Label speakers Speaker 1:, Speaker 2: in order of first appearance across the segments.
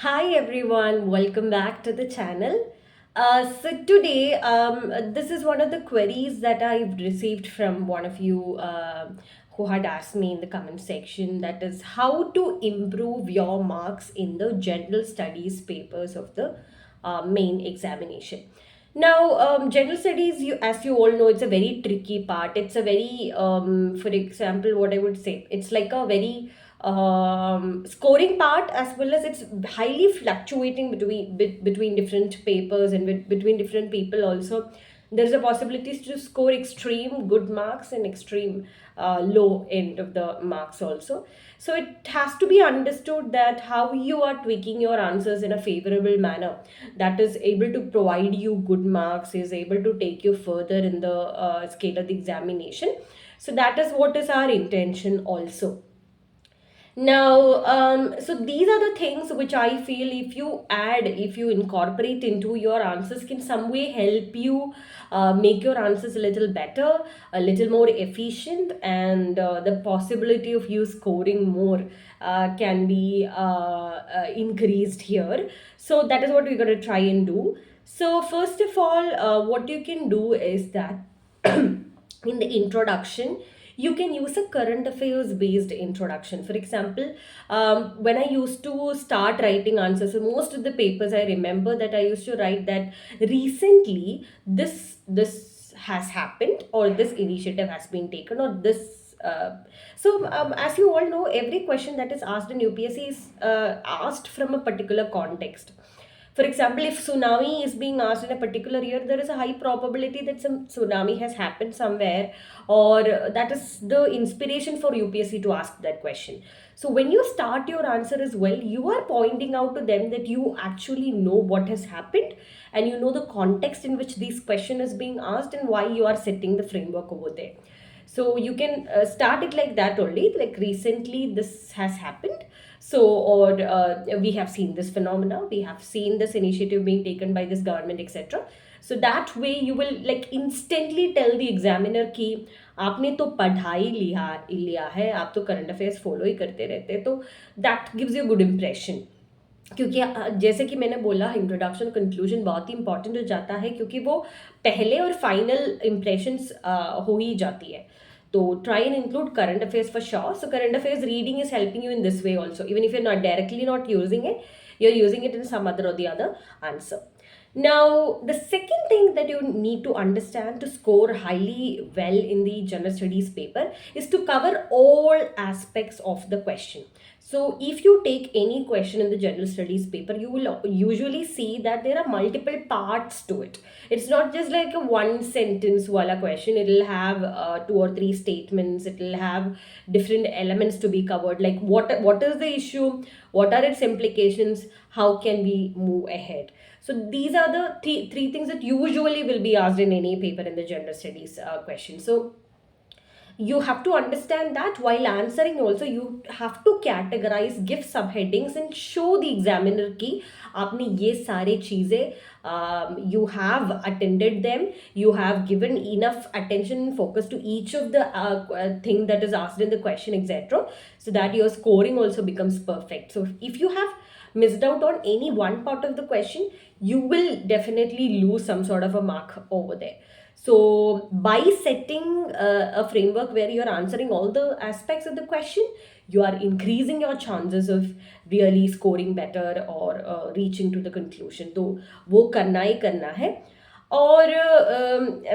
Speaker 1: Hi everyone, welcome back to the channel. So today, this is one of the queries that I've received from one of you who had asked me in the comment section. That is how to improve your marks in the general studies papers of the main examination. Now, general studies, as you all know, it's a very tricky part. It's a very, for example, what I would say, it's like a very scoring part, as well as it's highly fluctuating between different papers and between different people also. There's a possibility to score extreme good marks and extreme low end of the marks also. So it has to be understood that how you are tweaking your answers in a favorable manner that is able to provide you good marks, is able to take you further in the scale of the examination. So that is what is our intention also. Now, so these are the things which I feel if you incorporate into your answers, can some way help you make your answers a little better, a little more efficient, and the possibility of you scoring more can be increased here. So that is what we're going to try and do. So first of all, what you can do is that in the introduction you can use a current affairs based introduction. For example, when I used to start writing answers, so most of the papers I remember that I used to write that recently this has happened, or this initiative has been taken, or this as you all know, every question that is asked in UPSC is asked from a particular context. For example, if tsunami is being asked in a particular year, there is a high probability that some tsunami has happened somewhere, or that is the inspiration for UPSC to ask that question. So when you start your answer as well, you are pointing out to them that you actually know what has happened, and you know the context in which this question is being asked and why you are setting the framework over there. So you can start it like that only, like recently this has happened. So, or we have seen this phenomena, we have seen this initiative being taken by this government, etc. So that way you will like instantly tell the examiner कि आपने तो पढ़ाई लिया लिया है, आप तो current affairs follow ही करते रहते हैं, तो that gives you good impression. क्योंकि जैसे कि मैंने बोला, इंट्रोडक्शन कंक्लूजन बहुत ही इंपॉर्टेंट हो जाता है, क्योंकि वो पहले और फाइनल इम्प्रेशंस हो ही जाती है. तो try and include current affairs for sure. So current affairs reading is helping you in this way also. Even if you're not directly not using it, you're using it in some other or the other answer. Now, the second thing that you need to understand to score highly well in the general studies paper is to cover all aspects of the question. So, if you take any question in the general studies paper, you will usually see that there are multiple parts to it. It's not just like a one sentence wala question. It will have two or three statements. It will have different elements to be covered, like what is the issue, what are its implications, how can we move ahead. So these are the three things that usually will be asked in any paper in the general studies question. So you have to understand that while answering also you have to categorize, give subheadings, and show the examiner कि आपने ये सारे चीज़ें you have attended them, you have given enough attention and focus to each of the thing that is asked in the question, etc., so that your scoring also becomes perfect. So if you have missed out on any one part of the question, you will definitely lose some sort of a mark over there. So, by setting a framework where you're answering all the aspects of the question, you are increasing your chances of really scoring better or reaching to the conclusion. तो वो करना ही करना है. और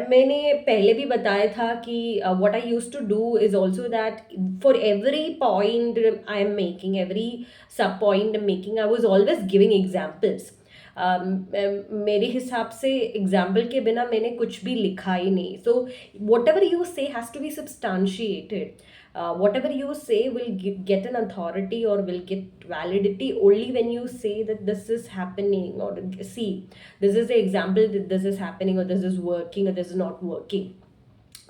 Speaker 1: मैंने पहले भी बताया था कि what I used to do is also that for every point I am making, every sub point I'm making, I was always giving examples. मेरे हिसाब से एग्जाम्पल के बिना मैंने कुछ भी लिखा ही नहीं. So whatever you say has to be substantiated. Whatever you say will get an authority or will get validity only when you say that this is happening, or see, this is the example that this is happening, or this is working, or this is not working.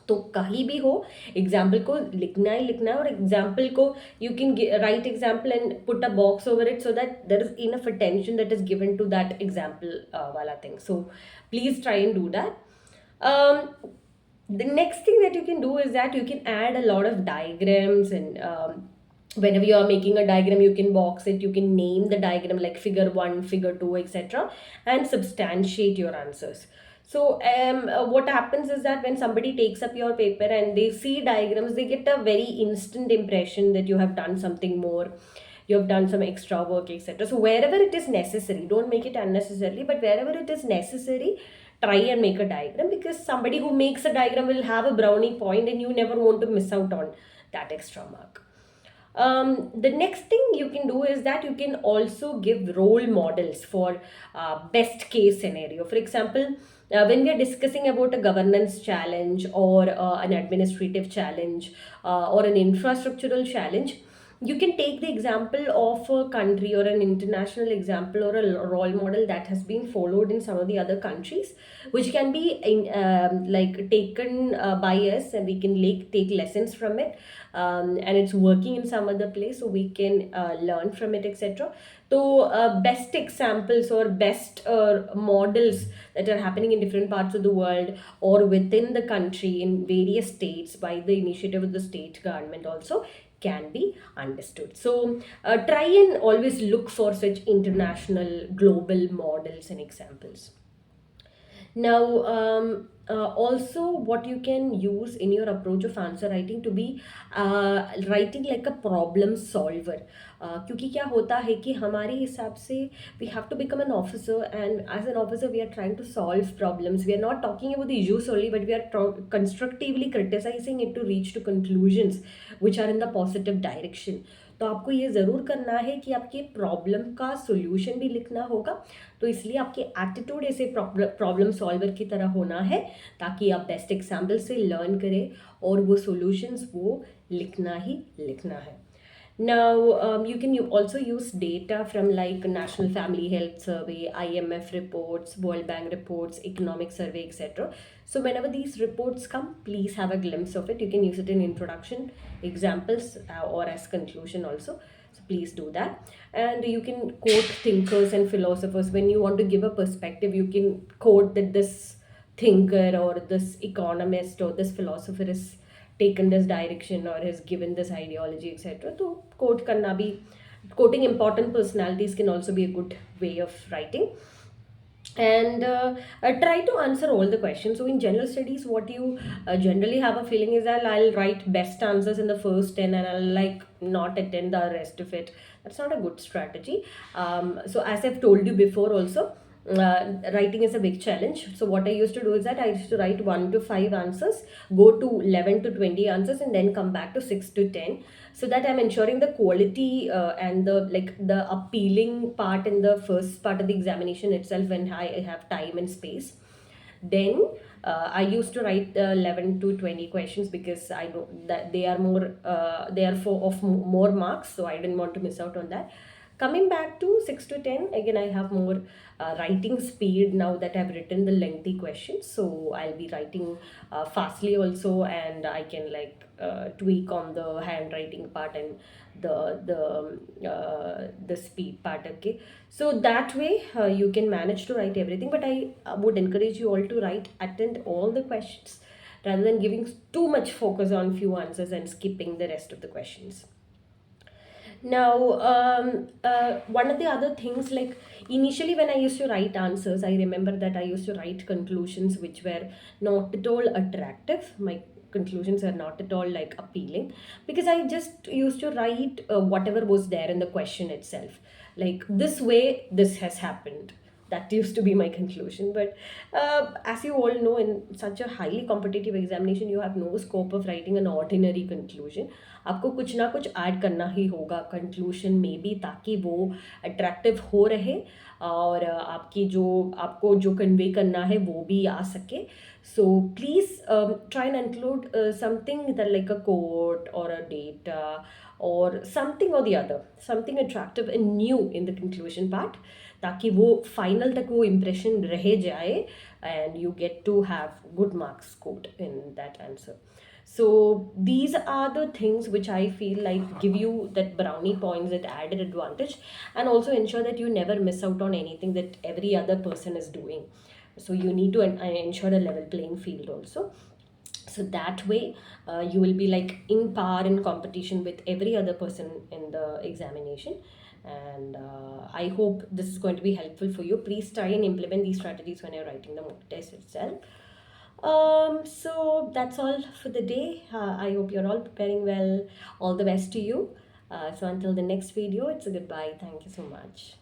Speaker 1: तो कहीं भी हो, example को लिखना ही लिखना है, और example को you can write example and put a box over it so that there is enough attention that is given to that example वाला thing. So please try and do that. The next thing that you can do is that you can add a lot of diagrams and Whenever you are making a diagram, you can box it, you can name the diagram like figure 1, figure 2, etc., and substantiate your answers. So what happens is that when somebody takes up your paper and they see diagrams, they get a very instant impression that you have done something more, you have done some extra work, etc. So wherever it is necessary, don't make it unnecessarily, but wherever it is necessary, try and make a diagram, because somebody who makes a diagram will have a brownie point and you never want to miss out on that extra mark. The next thing you can do is that you can also give role models for best case scenario. For example, when we are discussing about a governance challenge or an administrative challenge or an infrastructural challenge, you can take the example of a country or an international example or a role model that has been followed in some of the other countries, which can be like taken by us, and we can take lessons from it, and it's working in some other place, so we can learn from it, etc. So best examples or best models that are happening in different parts of the world or within the country in various states by the initiative of the state government also can be understood. So try and always look for such international global models and examples. Now, also what you can use in your approach of answer writing to be writing like a problem solver. क्योंकि क्या होता है कि हमारे हिसाब से we have to become an officer, and as an officer we are trying to solve problems. We are not talking about the issues only, but we are constructively criticizing it to reach to conclusions which are in the positive direction. तो आपको ये ज़रूर करना है कि आपके problem का solution भी लिखना होगा, तो इसलिए आपकी एटीट्यूड ऐसे प्रॉब्लम सॉल्वर की तरह होना है, ताकि आप बेस्ट एग्जाम्पल से लर्न करें और वो सॉल्यूशंस वो लिखना ही लिखना है. Now, you can also use data from like National Family Health Survey, IMF reports, World Bank reports, economic survey, etc. So whenever these reports come, please have a glimpse of it. You can use it in introduction, examples, or as conclusion also. So please do that. And you can quote thinkers and philosophers. When you want to give a perspective, you can quote that this thinker or this economist or this philosopher is taken this direction or has given this ideology, etc. So quote karna bhi, quoting important personalities can also be a good way of writing. And try to answer all the questions. So in general studies, what you generally have a feeling is that I'll write best answers in the first 10 and I'll like not attend the rest of it. That's not a good strategy. So as I've told you before also, writing is a big challenge. So what I used to do is that I used to write 1 to 5 answers, go to 11 to 20 answers, and then come back to 6 to 10, so that I'm ensuring the quality and the like the appealing part in the first part of the examination itself when I have time and space. Then I used to write 11 to 20 questions because I know that they are more they are for of more marks, so I didn't want to miss out on that. Coming back to 6 to 10, again I have more writing speed now that I've written the lengthy questions, so I'll be writing fastly also, and I can like tweak on the handwriting part and the speed part. Okay, so that way you can manage to write everything, but I would encourage you all to write attend all the questions rather than giving too much focus on few answers and skipping the rest of the questions. Now, one of the other things, like initially when I used to write answers, I remember that I used to write conclusions which were not at all attractive. My conclusions are not at all like appealing, because I just used to write whatever was there in the question itself. Like this way, this has happened. That used to be my conclusion. But as you all know, in such a highly competitive examination, you have no scope of writing an ordinary conclusion. आपको कुछ ना कुछ add करना ही होगा conclusion में भी, ताकि वो अट्रैक्टिव हो रहे और आपकी जो आपको जो कन्वे करना है वो भी आ सके. So please try and include something that like a quote or a data or something or the other, something attractive and new in the conclusion part, ताकि वो फाइनल तक वो इम्प्रेशन रह जाए and you get to have good marks scored in that answer. So these are the things which I feel like give you that brownie points, that added advantage, and also ensure that you never miss out on anything that every other person is doing. So you need to ensure a level playing field also. So that way you will be like in par in competition with every other person in the examination. And I hope this is going to be helpful for you. Please try and implement these strategies when you're writing the mock test itself. So that's all for the day. I hope you're all preparing well. All the best to you. So until the next video, it's a goodbye. Thank you so much.